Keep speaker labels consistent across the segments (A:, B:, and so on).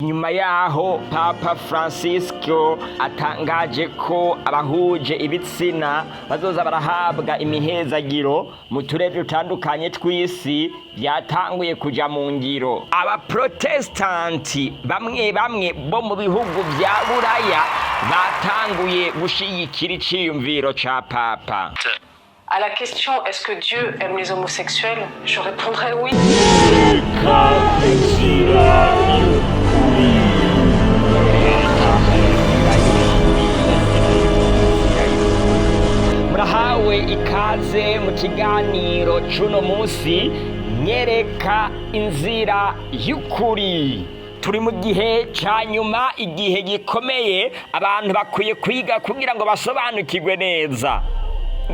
A: nyuma yaho Papa Francisco atangaje ko abahuje ibitsina bazoza barahabwa imihezagiro mu turere dutandukanye tw'isi, byatanguye kuja mu ngiro. Abaprotestanti bamwe bo mu bihugu vya Buraya batanguye gushigikira iciyumviro ca Papa.
B: À la question « Est-ce que Dieu aime les homosexuels ?», je répondrais oui.
A: Murahawe ikaze mu kiganiro c'uno musi nyereka inzira y'ukuri. Turi mu gihe ca nyuma, igihe gikomeye abantu bakwiye kwiga kugira ngo basobanukirwe neza.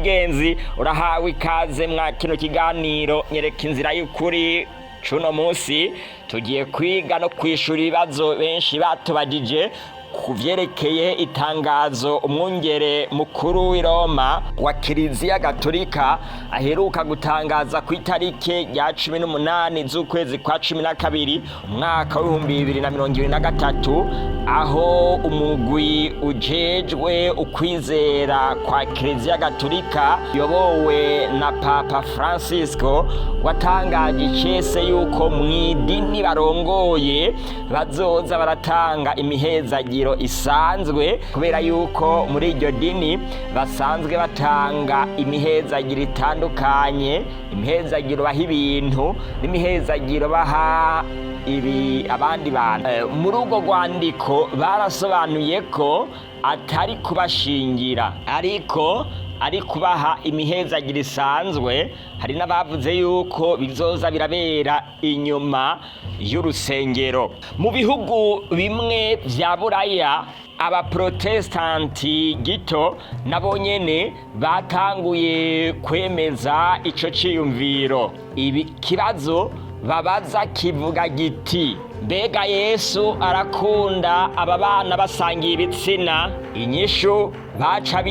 A: Genzi, urahawe ikaze mwa kino kiganiro nyereka inzira y'ukuri c'uno musi. Tugiye kwiga no kwishura ibibazo benshi batubajije kuvyerekeye itangazo umwungere mukuru w'i Roma wa Kiliziya Gatolika aheruka gutangaza ku itarike rya 18 z'ukwezi kwa 12 umwaka w'2023, aho umugwi ujejwe ukwizera kwa Kiliziya Gatolika yobowe na Papa Francisco watangaje icese yuko mw'idini barongoye bazoza baratanga imihezagiro isanzwe, kubera yuko muri iryo dini basanzwe batanga imihezagiro itandukanye, imihezagiro baha ibintu n'imihezagiro baha abandi bantu. Muri urwo rwandiko barasobanuye ko atari kubashingira, ariko ari kubaha imihezagiro isanzwe. Hari n'abavuze yuko bizoza birabera inyuma y'urusengero. Mu bihugu bimwe vya Buraya abaprotestanti gito nabo nyene batanguye kwemeza ico ciyumviro. Ibi kibazo babaza kivuga giti: mbega Yesu arakunda aba bana basangiye ibitsina? Inyishu baca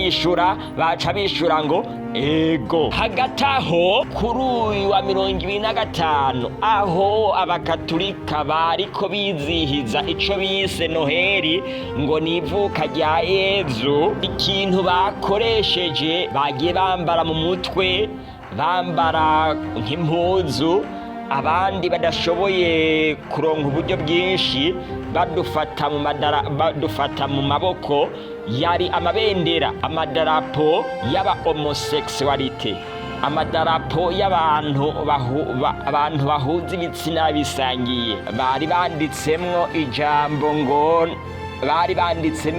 A: bishura ngo ego. Hagati aho kuri uyu wa 25 aho abakatolika bariko bizihiza ico bise Noheli, ngo nivuka rya Yezu, ikintu bakoresheje bagiye bambara mu mutwe, bambara nk'impuzu. Abandi badashoboye kuronka uburyo bwinshi badufata mu maboko yari amabendera, amadarapo y'aba homosexualite, amadarapo y'abantu bahuza ibitsina bisangiye. Bari banditsemo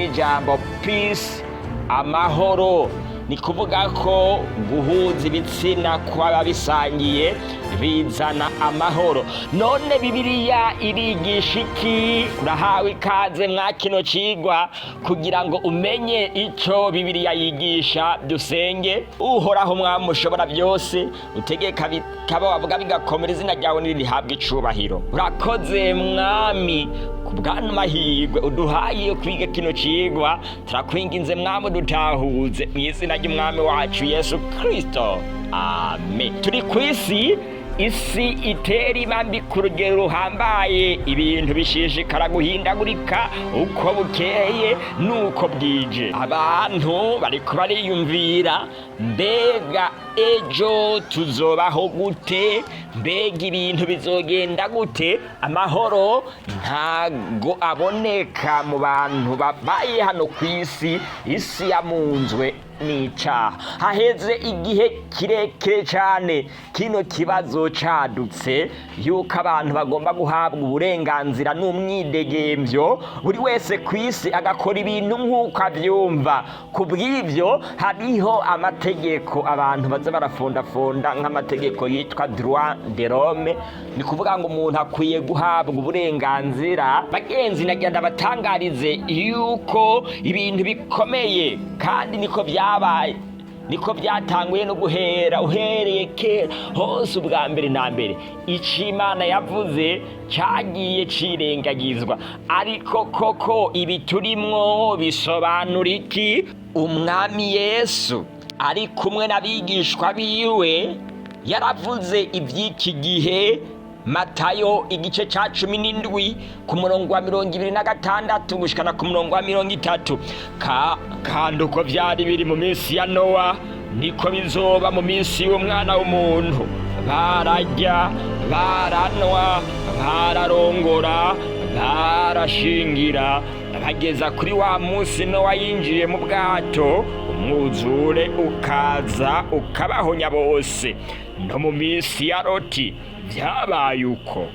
A: ijambo peace, amahoro. Ni kuvuga ko guhuza ibitsina kw'ababisangiye bizana amahoro. None Bibiliya irigisha iki? Urahawe ikaze mwa kino cigwa kugira ngo umenye ico Bibiliya yigisha. Dusenge. Uhoraho Mwami ushobora byose, utegeka bikaba, wavuga bigakomera, izina ryawe nirihabwe icubahiro. Urakoze Mwami kubwana mahirwe uduhaye kwiga kino cigwa. Turakwinginze Mwami dutahuze mu izina ry'Umwami wacu Yesu Kristo, amen. Turi kw'isi, isi itera imambi ku rugero ruhambaye, ibintu bishishikara guhindagurika uko bukeye nuko bwije. Abantu bariko bariyumvira, mbega ejo tuzobaho gute? Mbega ibintu bizogenda gute? Amahoro ntago aboneka mu bantu babaye hano kw'isi. Isi yamunzwe n'icaha. Haheze igihe kirekire cane kino kibazo cadutse yuko abantu bagomba guhabwa uburenganzira n'umwidegemvyo, buri wese kw'isi agakora ibintu nk'uko avyumva. Kubw'ivyo hariho amategeko abantu baza barafondafonda, nk'amategeko yitwa droit de l'homme. Ni kuvuga ngo umuntu akwiye guhabwa uburenganzira. Bagenzi, nagira ndabatangarize yuko ibintu bikomeye kandi niko byabaye, niko byatanguye no guhera uhereye kera hose. Ubwa mbere na mbere ico Imana yavuze cagiye cirengagizwa, ariko koko ibi turimwo bisobanura iki? Umwami Yesu ari kumwe n'abigishwa biwe yaravuze ivy'iki gihe Matayo igice ca 17 ku murongo wa 26 gushikana ku murongo wa 30. Kandi uko vyari biri mu minsi ya Nowa niko bizoba mu minsi y'umwana w'umuntu. Bararya, baranwa, bararongora, barashingira, bageza kuri wa munsi Nowa yinjiye mu bwato, umwuzure ukaza ukabahonya bose. No mu minsi ya Loti vyabaye uko.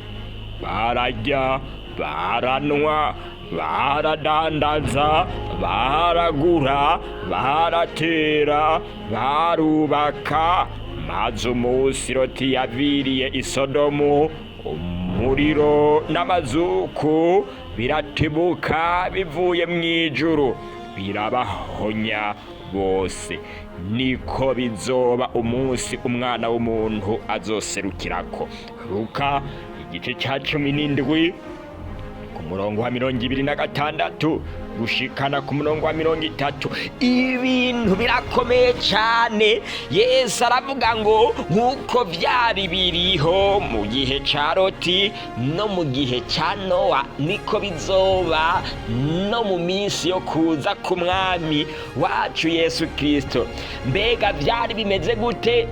A: Bararya, baranwa, baradandaza, baragura, baratera, barubaka, maze umunsi Loti yaviriye i Sodomu, umuriro n'amazuku biratibuka bivuye mw'ijuru birabahonya bose. Niko bizoba umunsi umwana w'umuntu azoserukirako. Luka igice ca 17 ku murongo wa 26 gushikana ku murongo wa 30. Ibintu birakomeye cyane. Yesu aravuga ngo nkuko vyari biriho mu gihe ca Loti no mu gihe ca Nowa niko bizoba no mu minsi yo kuza ku mwami wacu Yesu Kristo. Mbega vyari bimeze gute?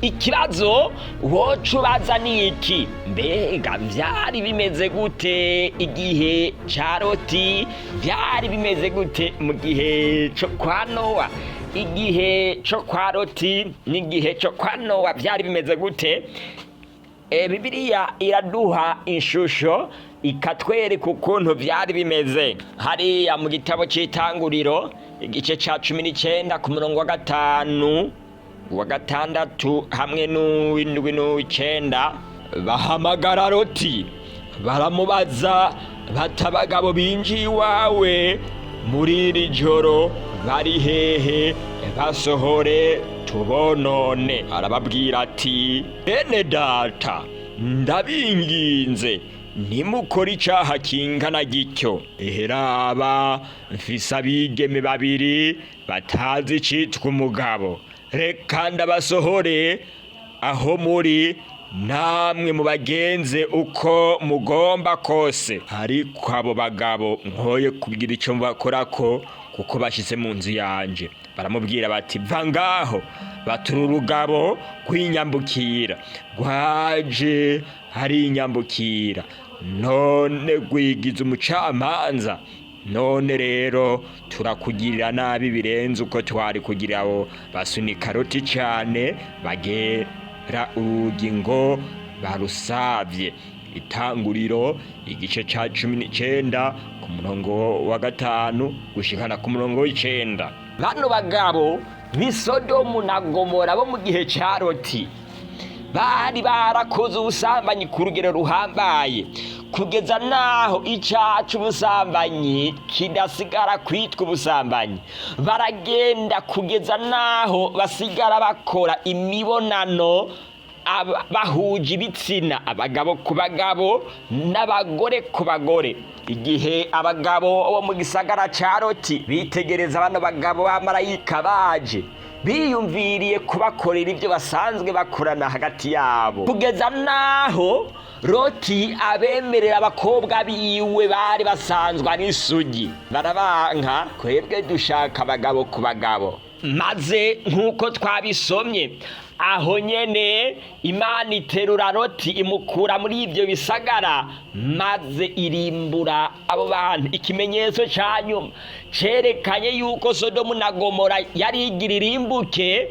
A: Ikibazo wocubaza ni iki? Mbega vyari bimeze gute igihe ca Loti? Vyari bimeze gute mu gihe co kwa Nowa? Igihe co kwa Loti n'igihe co kwa Nowa vyari bimeze gute? Bibiliya iraduha ishusho ikatwereka ukuntu vyari bimeze. Hariya mu gitabo c'Itanguriro igice ca 19 ku murongo wa 5 wa 6 hamwe n'uw'indwi n'uw'icenda, bahamagara Loti baramubaza bati abagabo binjiye iwawe muri iri joro bari hehe? Basohore tubonone. Arababwira ati bene data, ndabinginze ntimukore icaha kingana gityo. Raba mfise abigeme babiri batazi icitwa umugabo. Reka ndabasohore aho muri, namwe mubagenze uko mugomba kose. Ariko abo bagabo nkoye kugira ico mubakorako kuko bashize mu nzu yanje. Baramubwira bati va ngaho. Batura urugabo rw'inyambukira rwaje hari inyambukira, none rwigize umucamanza. None rero turakugirira nabi birenze uko twari kugira abo basunika Loti cyane, bagera urugi ngo barusavye. Itanguriro igice ca 19 ku murongo wa 5 gushikana ku murongo w'icenda. Bano bagabo b'i Sodomu na Gomora bo mu gihe ca Loti bari barakoze ubusambanyi ku rugero ruhambaye, kugeza naho icaha c'ubusambanyi kidasigara kwitwa ubusambanyi. Baragenda kugeza naho basigara bakora imibonano bahuje ibitsina, abagabo ku bagabo n'abagore ku bagore. Igihe abagabo bo mu gisagara ca Loti bitegereza bano bagabo b'amarayika baje, biyumviriye kubakorera ibyo basanzwe bakorana hagati yabo, kugeza naho Loti abemerera abakobwa biwe bari basanzwe ari isugi. Barabanka, twebwe dushaka abagabo ku bagabo. Maze nk'uko twabisomye aho nyene Imana iterura Loti imukura muri ibyo bisagara, maze irimbura abo bantu. Ikimenyetso ca nyuma cerekanye yuko Sodomu na Gomora yari igira irimbuke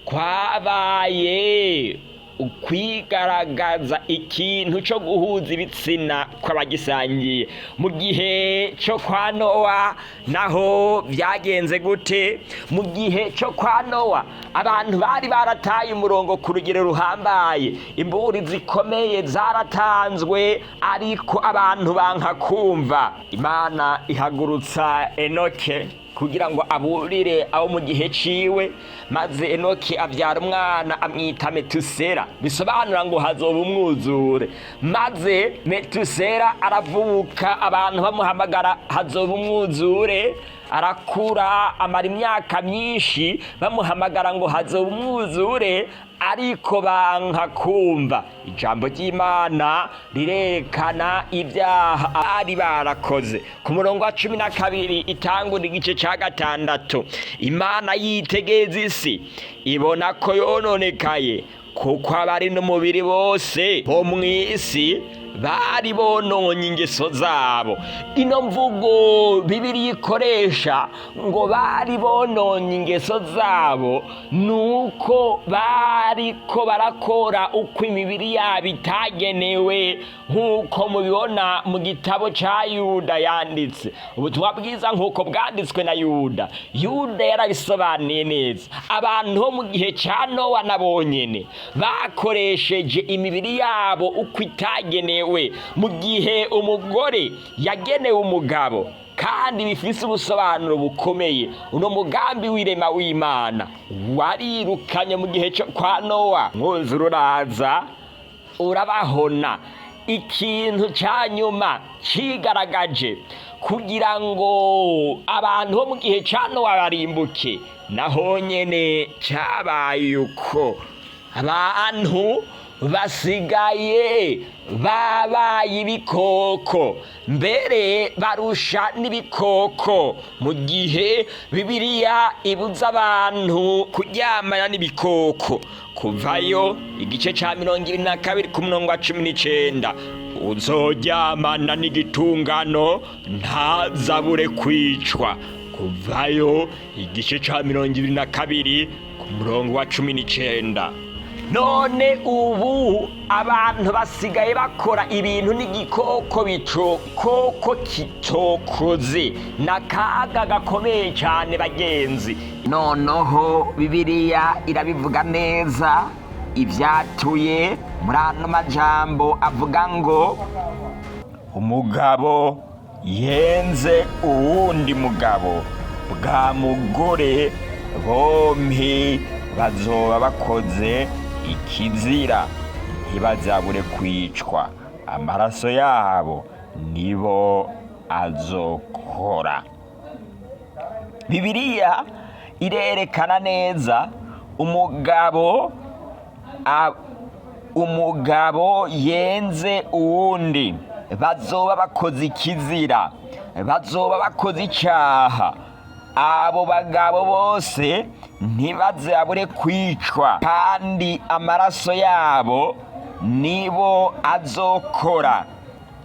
A: kwabaye ukwigaragaza ikintu cyo guhuza ibitsina kw'abagisangiye. Mu gihe cyo kwa Nowa naho byagenze gute? Mu gihe cyo kwa Nowa abantu bari barataye umurongo ku rugero ruhambaye, imburi zikomeye zaratanzwe, ariko abantu banka kumva. Imana ihagurutsa Enoke kugira ngo aburire abo mu gihe ciwe, maze Enoki abyara umwana amwita Metusela, bisobanura ngo hazoba umwuzure. Maze Metusela aravuka, abantu bamuhamagara hazoba umwuzure, arakura amara imyaka myinshi bamuhamagara ngo hazoba umwuzure, ariko banka kumva. Ijambo ry'Imana rirerekana ibyaha bari barakoze. Ku murongo wa 12 itangura igice ca 6, Imana yitegeza isi ibona ko yononekaye, kuko abari n'umubiri bose bo mw'isi bari bononye ingeso zabo. Ino mvugo Bibiliya ikoresha ngo bari bononye ingeso zabo, nuko bariko barakora uko imibiri yabo itagenewe, nk'uko mubibona mu gitabo ca Yuda yanditse. Ubutumwa bwiza nk'uko bwanditswe na Yuda. Yuda yarabisobanuye neza. Abantu bo mu gihe ca Nowa nabo nyene bakoresheje imibiri yabo uko itagenewe, mu gihe umugore yagenewe umugabo, kandi bifise ubusobanuro bukomeye. Uno mugambi w'irema w'Imana warirukanye mu gihe cyo kwa Nowa. Mwuzure uraza urabahona. Ikintu ca nyuma cigaragaje kugira ngo abantu bo mu gihe ca Nowa barimbuke, naho nyene cabaye uko abantu basigaye babaye ibikoko, mbere barusha n'ibikoko, mu gihe Bibiliya ibuza abantu kuryamana n'ibikoko. Kuvayo igice ca 22 ku murongo wa 19, uzoryamana n'igitungano ntazabure kwicwa. Kuvayo igice ca 22 ku murongo wa 19. None ubu abantu basigaye bakora ibintu n'igikoko koko kitokoze, n'akaga gakomeye cyane bagenzi. Noneho Bibiliya irabivuga neza ivyatuye muri ano majambo avuga ngo umugabo yenze uwundi mugabo, bwa mugore bompi bazoba bakoze ikizira, ntibazabure kwicwa, amaraso yabo nibo azokora. Bibiliya irerekana neza umugabo yenze uwundi, bazoba bakoze ikizira, bazoba bakoze icaha. Abo bagabo bose ntibazabure kwicwa, kandi amaraso yabo nibo azokora.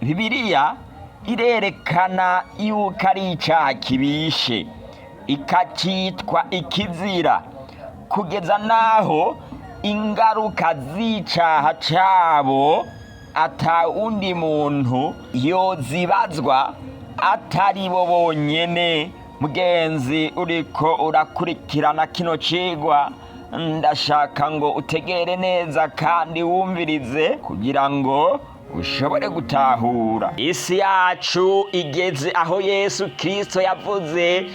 A: Bibiliya irerekana yuko ari icaha kibishe, ikacitwa ikizira, kugeza naho ingaruka z'icaha cabo ata undi muntu yozibazwa atari bo bonyene. Mugenzi uriko urakurikirana kino cigwa, ndashaka ngo utegere neza kandi wumvirize kugira ngo ushobore gutahura. Isi yacu igeze aho Yesu Kristo yavuze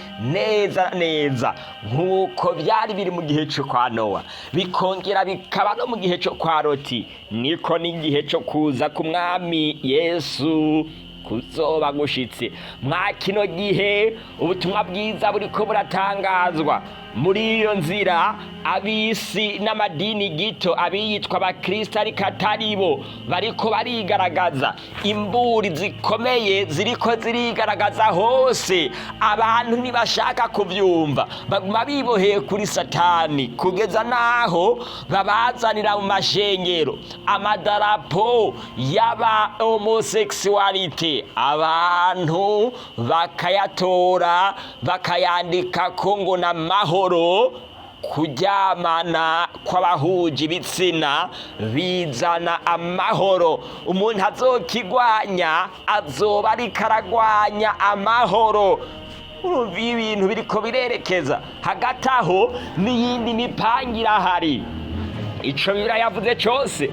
A: neza nk'uko byari biri mu gihe cyo kwa Nowa, bikongera bikaba no mu gihe cyo kwa Loti, niko n'igihe cyo kuza k'umwami Yesu kuzoba gushitse. Mwa kino gihe ubutumwa bwiza buriko buratangazwa. Muri iyo nzira abisi n'amadini gito, abiyitwa abakristo ariko ataribo, bariko barigaragaza. Imburi zikomeye ziriko zirigaragaza hose. Abantu ntibashaka kuvyumva, baguma biboheye kuri Satani, kugeza naho babazanira mu mashengero amadarapo y'aba homosexuality, abantu bakayatora bakayandikako ngo n'amahoro. Kuryamana kw'abahuje ibitsina bizana amahoro. Umuntu azokigwanya azoba ariko aragwanya amahoro. Urumva ibintu biriko birerekeza hagati aho n'iyindi mipangira hari. Ico Bibiliya yavuze cose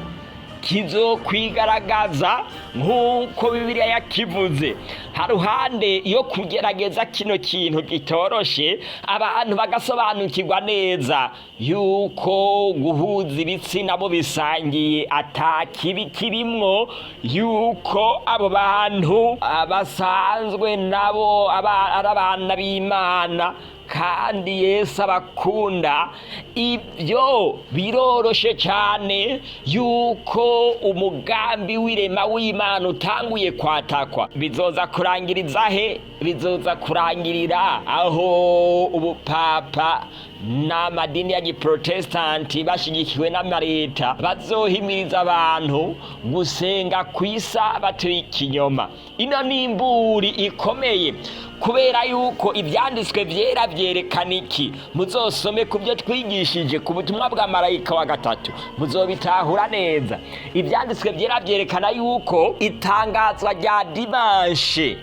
A: kizokwigaragaza nk'uko Bibiliya yakivuze. Haruhande yo kugerageza kino kintu gitoroshe, abantu bagasobanukirwa neza yuko guhuza ibitsina bo bisangiye atakibi kirimwo, yuko abo bantu basanzwe nabo ari abana b'Imana, kandi Yesu abakunda. Ibyo biroroshe cyane yuko umugambi w'irema w'Imana utanguye kwatakwa. Bizoza kurangiriza he? Bizoza kurangirira aho ubupapa n'amadini ya giprotestanti bashigikiwe n'amareta bazohimiriza abantu gusenga ku isabato y'ikinyoma. Ino ni imburi ikomeye, kubera yuko ibyanditswe byera byerekana iki? Muzosome ku byo twigishije ku butumwa bwa marayika wa gatatu, muzobitahura neza. Ibyanditswe byera byerekana yuko itangazwa rya dimanshe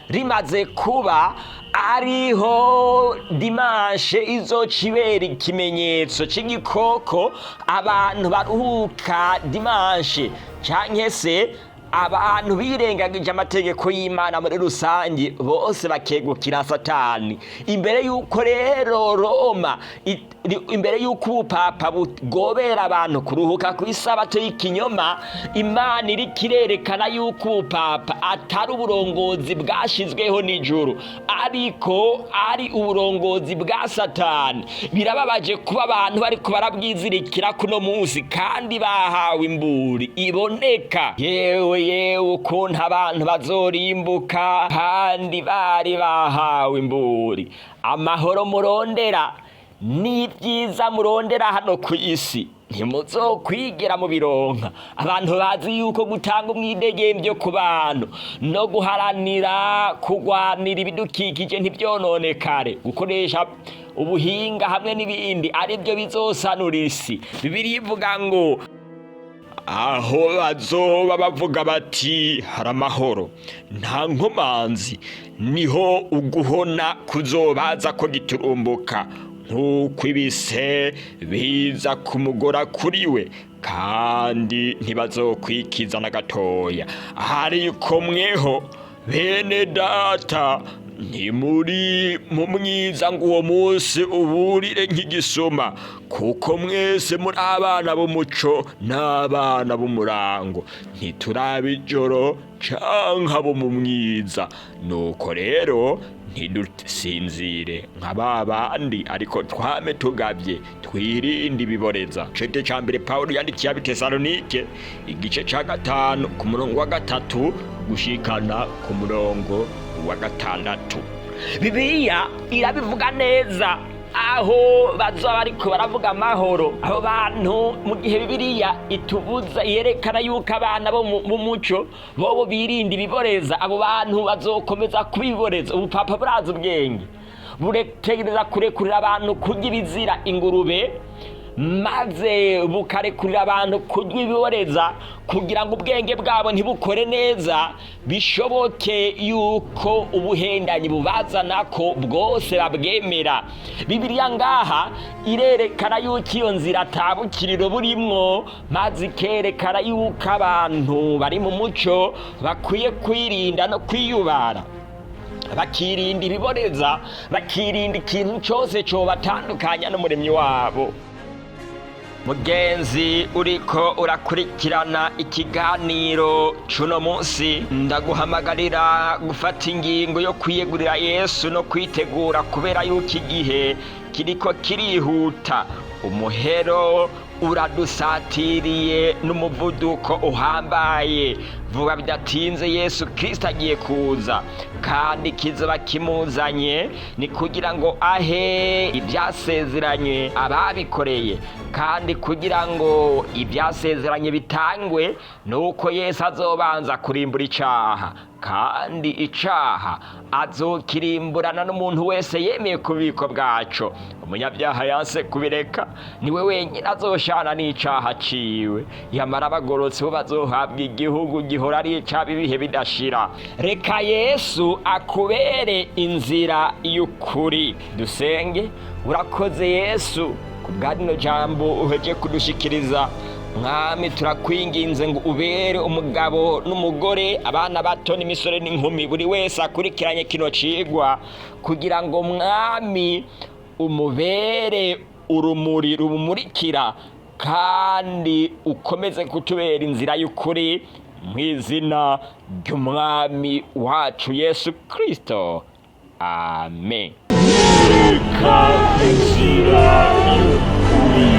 A: rimaze kuba, ariho dimanshe izocibera ikimenyetso c'igikoko abantu baruhuka dimanshe, canke se abantu birengagije amategeko y'Imana muri rusange bose bakegukira Satani. Imbere yuko rero Roma, imbere yuko ubupapa bugobera abantu kuruhuka ku isabato y'ikinyoma, Imana iri kirerekana yuko ubupapa atari uburongozi bwashizweho n'ijuru, ariko ari uburongozi bwa Satani. Birababaje kuba abantu bariko barabwizirikira kuno munsi kandi bahawe imburi iboneka. Yewe ukuntu abantu bazorimbuka kandi bari bahawe imburi. Amahoro murondera n'ibyiza murondera hano ku isi ntimuzokwigira mu bironka. Abantu bazi yuko gutanga umwidegembyo ku bantu no guharanira kugwanira ibidukikije ntibyononekare, gukoresha ubuhinga hamwe n'ibindi ari byo bizosanura isi. Bibiliya ivuga ngo aho bazoba bavuga bati hari amahoro nta nkomanzi, niho uguhona kuzobaza ko giturumbuka, nk'uko ibise biza kumugora kuri we, kandi ntibazokwikiza na gatoya. Ariko mweho bene data, ntimuri mu mwiza ngo uwo munsi uburire nk'igisoma, kuko mwese muri abana b'umuco n'abana b'umurango, ntituraba ijoro canke abo mu mwiza. Nuko rero ntidusinzire nka babandi, ariko twame tugavye twirinde ibiboreza. Cete ca mbere Pawulo yandikiye Abitesalonike igice ca 5 ku murongo wa 3 gushikana ku murongo wa 6. Bibiliya irabivuga neza aho bazoba bariko baravuga amahoro. Abo bantu mu gihe Bibiliya itubuza yerekana yuko abana bo mu muco bobo birinda ibiboreza, abo bantu bazokomeza kubiboreza. Ubupapa buraza ubwenge, burekereza kurekurira abantu kurya ibizira ingurube, maze bukarekurira abantu kurya ibiboreza, kugira ngo ubwenge bwabo ntibukore neza, bishoboke yuko ubuhendanyi bubazana ko bwose babwemera. Bibiliya ngaha irerekana yuko iyo nzira atabukiriro burimwo, maze ikerekana yuko abantu bari mu muco bakwiye kwirinda no kwiyubara, bakirinda ibiboreza, bakirinda ikintu cyose cobatandukanya n'umuremyi wabo. Mugenzi uriko urakurikirana ikiganiro cuno munsi, ndaguhamagarira gufata ingingo yo kwiyegurira Yesu no kwitegura, kubera yuko igihe kiriko kirihuta. Umuhero uradusatiriye n'umuvuduko uhambaye. Vuga bidatinze Yesu Kristo agiye kuza, kandi kizoba kimuzanye ni kugira ngo ahe ibyasezeranye ababikoreye, kandi kugira ngo ibyasezeranye bitangwe nuko Yesu azobanza kurimbura icaha, kandi icaha azokirimburana n'umuntu wese yemeye kubiko bwaco. Umunyabyaha yanse kubireka niwe wenyine azoshana n'icaha ciwe, yamara abagorotsi bo bazohabwa igihugu gihora ari ic'abibihe bidashira. Reka Yesu akubere inzira y'ukuri. Dusenge. Urakoze Yesu kubwa rino jambo uheje kudushikiriza. Mwami, turakwinginze ngo ubere umugabo n'umugore, abana bato n'imisore n'inkumi, buri wese akurikiranye kino cigwa, kugira ngo Mwami umubere urumuri rumurikira, kandi ukomeze kutubera inzira y'ukuri, mu izina ry'Umwami wacu Yesu Kristo. Amen. nyereka inzira y'ukuri